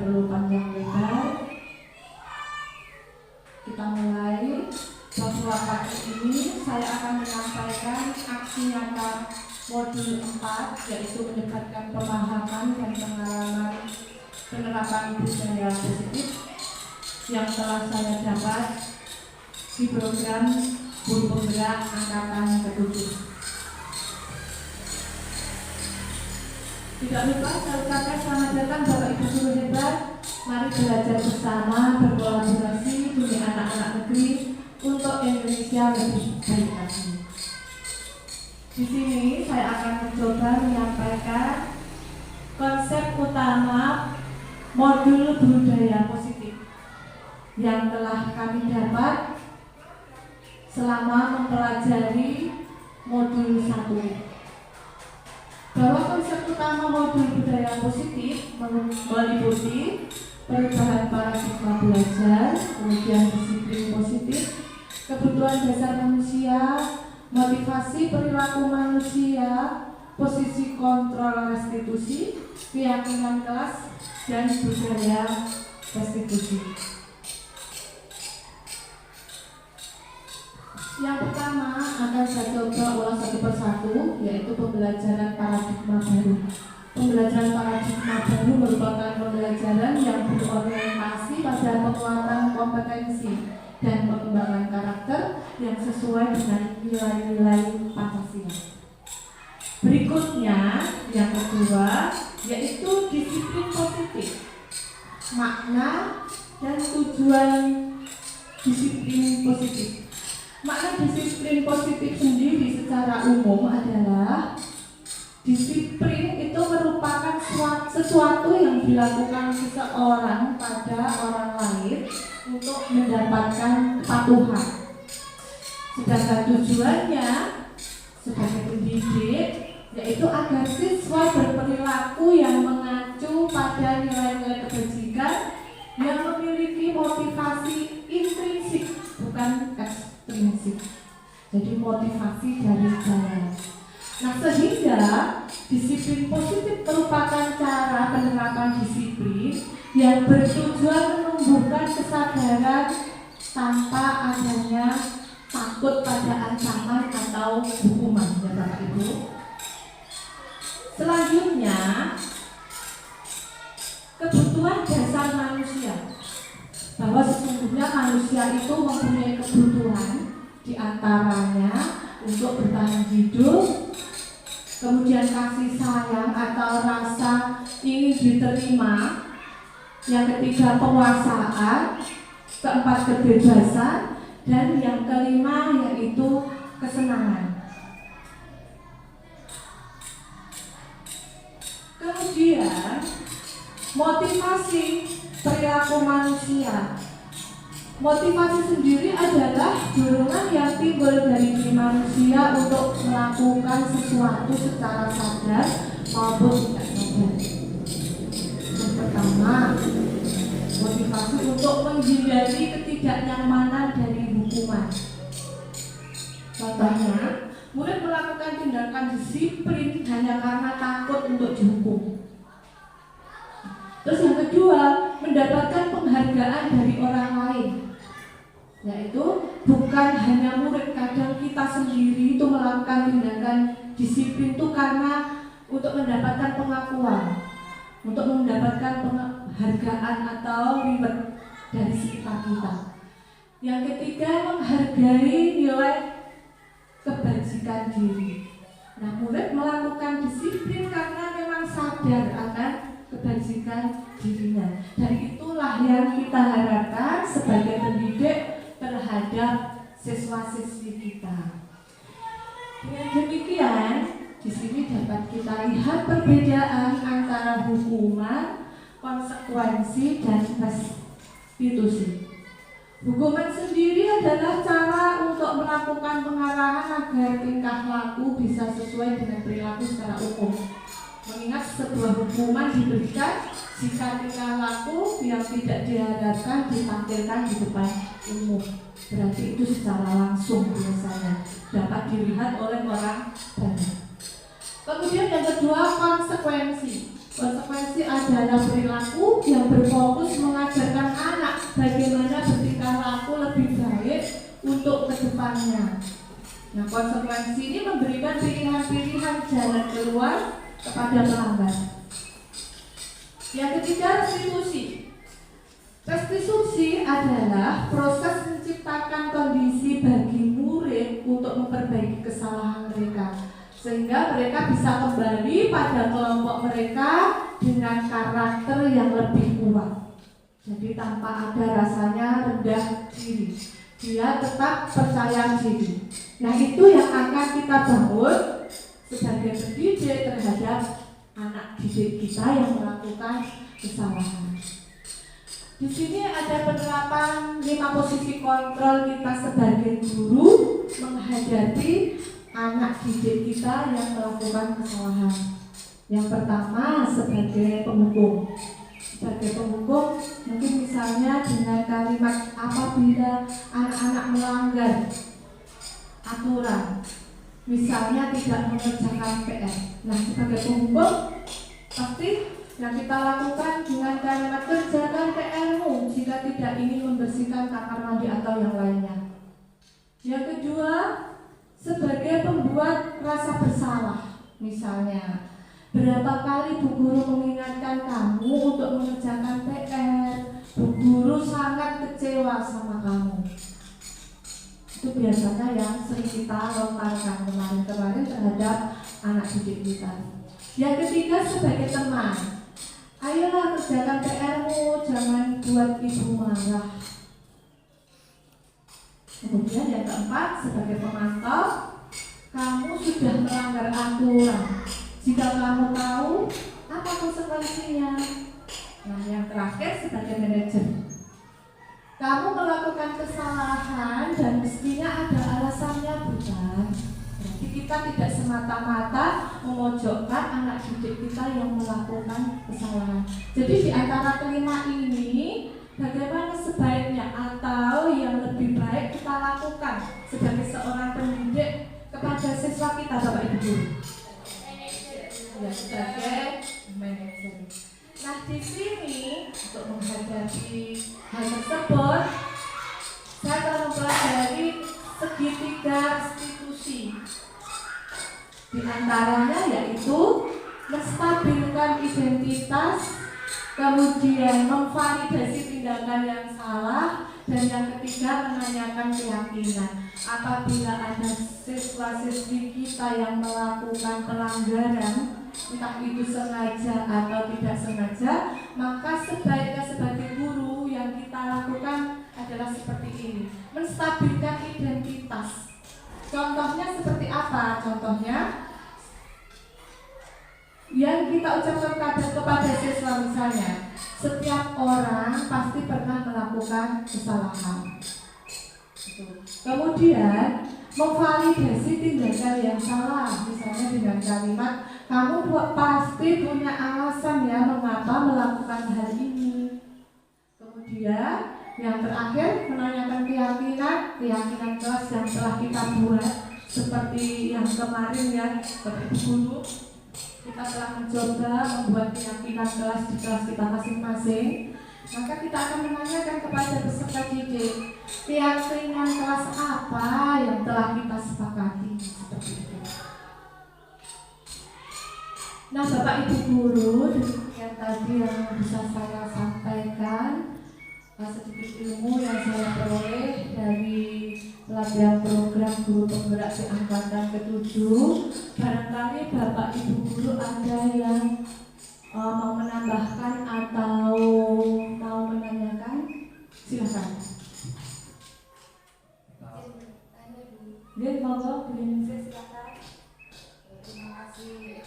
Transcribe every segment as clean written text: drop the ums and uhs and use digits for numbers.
perlu panjang lebar. Kita mulai. Bahwa pagi ini saya akan menyampaikan aksi nyata modul 4, yaitu mendapatkan pemahaman dan pengalaman penerapan budaya positif yang telah saya dapat di program Guru Penggerak Angkatan ke-7. Tidak lupa saya ucapkan selamat datang Bapak Ibu guru hebat. Mari belajar bersama, berkolaborasi demi anak-anak negeri untuk Indonesia lebih baik lagi. Di sini saya akan mencoba menyampaikan konsep utama modul budaya positif yang telah kami dapat selama mempelajari modul 1. Bahwa konsep utama modul budaya positif meliputi perubahan paradigma belajar, kemudian disiplin positif, kebutuhan dasar manusia, motivasi perilaku manusia, posisi kontrol restitusi, keyakinan kelas, dan budaya restitusi. Yang pertama akan saya coba ulas satu persatu, yaitu pembelajaran paradigma baru. Pembelajaran paradigma baru merupakan pembelajaran yang berorientasi pada penguatan kompetensi dan pengembangan karakter yang sesuai dengan nilai-nilai Pancasila. Berikutnya, yang kedua, yaitu disiplin positif. Makna dan tujuan disiplin positif. Makna disiplin positif sendiri secara umum adalah disiplin itu merupakan sesuatu yang dilakukan seseorang pada orang lain untuk mendapatkan kepatuhan. Sedangkan tujuannya sebagai pendidik yaitu agar siswa berperilaku yang mengacu pada nilai-nilai kebajikan yang memiliki motivasi intrinsik, bukan ekstrinsik. Jadi motivasi dari dalam. Nah, sehingga disiplin positif merupakan cara penerapan disiplin yang bertujuan menumbuhkan kesadaran tanpa adanya takut pada ancaman atau hukuman, ya Bapak Ibu. Selanjutnya, kebutuhan dasar manusia. Bahwa sesungguhnya manusia itu mempunyai kebutuhan, diantaranya untuk bertahan hidup, kemudian kasih sayang atau rasa ingin diterima, yang ketiga penguasaan, keempat kebebasan, dan yang kelima yaitu kesenangan. Kemudian motivasi perilaku manusia. Motivasi sendiri adalah dorongan yang timbul dari diri manusia untuk melakukan sesuatu secara sadar maupun tidak sadar. Yang pertama, motivasi untuk menghindari ketidaknyamanan dari hukuman. Contohnya, murid melakukan tindakan disiplin hanya karena takut untuk dihukum. Terus yang kedua, mendapatkan penghargaan dari orang lain. Yaitu bukan hanya murid, kadang kita sendiri itu melakukan tindakan disiplin itu karena untuk mendapatkan pengakuan, untuk mendapatkan penghargaan atau reward dari sekitar kita. Yang ketiga, menghargai nilai kebajikan diri. Nah, murid melakukan disiplin karena memang sadar akan kebajikan dirinya. Dan itulah yang kita harapkan sebagai pendidik terhadap siswa-siswi kita. Dengan demikian, di sini dapat kita lihat perbedaan antara hukuman, konsekuensi, dan restitusi. Hukuman sendiri adalah cara untuk melakukan pengarahan agar tingkah laku bisa sesuai dengan perilaku secara umum. Mengingat sebuah hukuman diberikan jika tingkah laku yang tidak diharapkan ditampilkan di depan umum. Berarti itu secara langsung biasanya dapat dilihat oleh orang banyak. Kemudian yang kedua, konsekuensi. Konsekuensi adalah perilaku yang berfokus mengajarkan anak bagaimana bertingkah laku lebih baik untuk kedepannya. Nah, konsekuensi ini memberikan pilihan-pilihan jalan keluar kepada pelanggan. Yang ketiga, restitusi. Restitusi adalah proses menciptakan kondisi bagi murid untuk memperbaiki kesalahan mereka, sehingga mereka bisa kembali pada kelompok mereka dengan karakter yang lebih kuat. Jadi tanpa ada rasanya rendah diri, dia tetap percaya diri. Nah, itu yang akan kita bangun sebagai pendidik terhadap anak didik kita yang melakukan kesalahan. Di sini ada penerapan 5 posisi kontrol kita sebagai guru menghadapi anak didik kita yang melakukan kesalahan. Yang pertama, sebagai penghukum. Sebagai penghukum, mungkin misalnya dengan kalimat apabila anak-anak melanggar aturan, misalnya tidak mengerjakan PR. Nah, sebagai penghukum, pasti yang kita lakukan dengan kalimat kerjakan PR-mu jika tidak ingin membersihkan kamar mandi atau yang lainnya. Yang kedua, sebagai pembuat rasa bersalah. Misalnya, berapa kali Bu Guru mengingatkan kamu untuk mengerjakan PR, Bu Guru sangat kecewa sama kamu. Itu biasanya yang sering kita lontarkan kemarin-kemarin terhadap anak didik kita. Yang ketiga, sebagai teman. Ayolah kerjakan PR-mu, jangan buat ibu marah. Kemudian yang keempat, sebagai pemantau, kamu sudah melanggar aturan. Jika kamu tahu, apa konsekuensinya? Nah, yang terakhir, sebagai manajer. Kamu melakukan kesalahan dan mestinya ada alasannya, bukan? Jadi kita tidak semata-mata memojokkan anak didik kita yang melakukan kesalahan. Jadi di antara kelima ini, bagaimana sebaiknya atau yang lebih baik kita lakukan sebagai seorang pendidik kepada siswa kita, Bapak Ibu Guru? Ya, sebagai manajer. Nah, di sini untuk menghadapi hal tersebut, saya akan mempelajari segitiga restitusi. Di antaranya yaitu menstabilkan identitas, kemudian memvalidasi tindakan yang salah, dan yang ketiga menanyakan keyakinan. Apabila ada siswa-siswi kita yang melakukan pelanggaran, entah itu sengaja atau tidak sengaja, maka sebaiknya sebagai guru yang kita lakukan adalah seperti ini: menstabilkan identitas. Contohnya seperti apa? Contohnya yang kita ucapkan kepada siswa, misalnya, setiap orang pasti pernah melakukan kesalahan. Kemudian memvalidasi tindakan yang salah, misalnya dengan kalimat, kamu pasti punya alasan ya mengapa melakukan hal ini. Kemudian yang terakhir, menanyakan keyakinan kelas yang telah kita buat, seperti yang kemarin ya, Bapak Ibu Guru, kita telah mencoba membuat keyakinan kelas di kelas kita masing-masing. Maka kita akan menanyakan kepada peserta didik, keyakinan kelas apa yang telah kita sepakati, seperti itu. Nah, Bapak Ibu Guru, demikian tadi yang bisa saya sampaikan. Sedikit ilmu yang saya peroleh dari pelatihan program guru penggerak di angkatan ke-7. Barangkali Bapak Ibu Guru ada yang mau menambahkan atau mau menanyakan, silakan. Monggo, silakan. Terima kasih.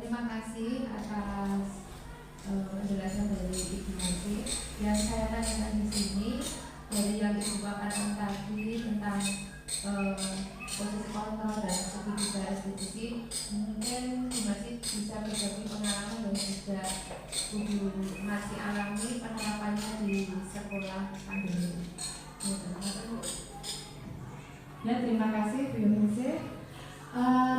Terima kasih atas penjelasan dari Ibu Nancy. Yang saya tanyakan di sini dari yang Ibu paparkan tadi tentang posisi kontrol dan segitiga restitusi, mungkin masih bisa berbagi pengalaman dan juga Ibu masih alami penerapannya di sekolah pandemi. Ya, terima kasih Bu Yunise.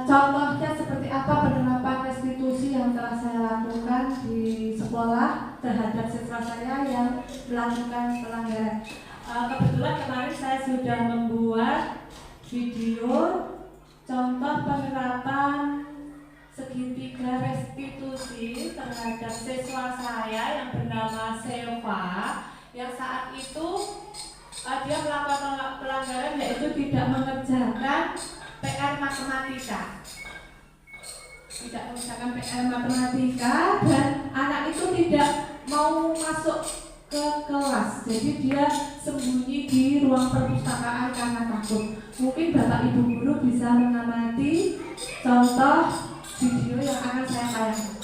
Contohnya seperti apa penerapan restitusi yang telah saya lakukan di sekolah terhadap siswa saya yang melakukan pelanggaran. Kebetulan kemarin saya sudah membuat video contoh penerapan segitiga restitusi terhadap siswa saya yang bernama Seva, yang saat itu dia melakukan pelanggaran yaitu tidak mengerjakan PR matematika. Tidak mengerjakan PR matematika dan anak itu tidak mau masuk ke kelas. Jadi dia sembunyi di ruang perpustakaan karena takut. Mungkin Bapak Ibu guru bisa mengamati contoh video yang akan saya tayangkan.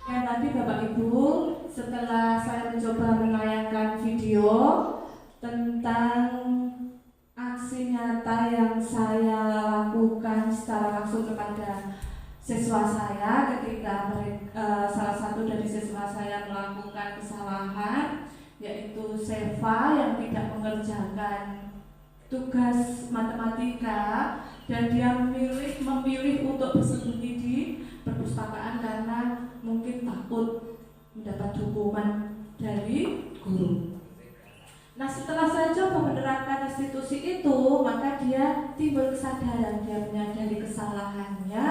Ya, tadi Bapak Ibu, setelah saya mencoba menayangkan video tentang aksi nyata yang saya lakukan secara langsung kepada siswa saya ketika salah satu dari siswa saya melakukan kesalahan, yaitu Seva yang tidak mengerjakan tugas matematika dan dia memilih untuk bersembunyi di perpustakaan karena mungkin takut mendapat hukuman dari guru. Nah, setelah saya coba menerapkan restitusi itu, maka dia timbul kesadaran, dia menyadari kesalahannya,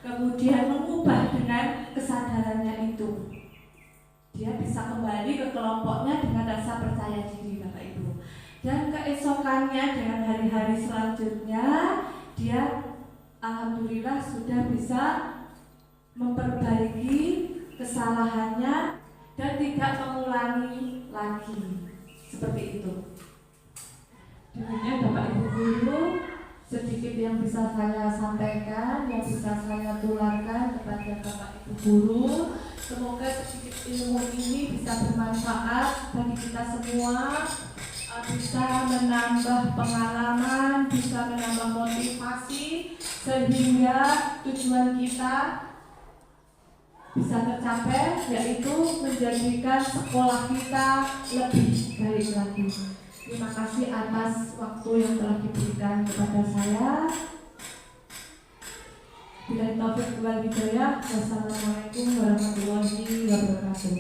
kemudian mengubah dengan kesadarannya itu. Dia bisa kembali ke kelompoknya dengan rasa percaya diri, Bapak Ibu. Dan keesokannya dengan hari-hari selanjutnya, dia alhamdulillah sudah bisa memperbaiki kesalahannya dan tidak mengulangi lagi seperti itu. Demikian Bapak Ibu guru, sedikit yang bisa saya sampaikan, yang bisa saya tularkan kepada Bapak Ibu guru. Semoga sedikit ilmu ini bisa bermanfaat bagi kita semua, bisa menambah pengalaman, bisa menambah motivasi, sehingga tujuan kita bisa tercapai, yaitu menjadikan sekolah kita lebih baik lagi. Terima kasih atas waktu yang telah diberikan kepada saya. Bila taufik wal hidayah. Wassalamualaikum warahmatullahi wabarakatuh.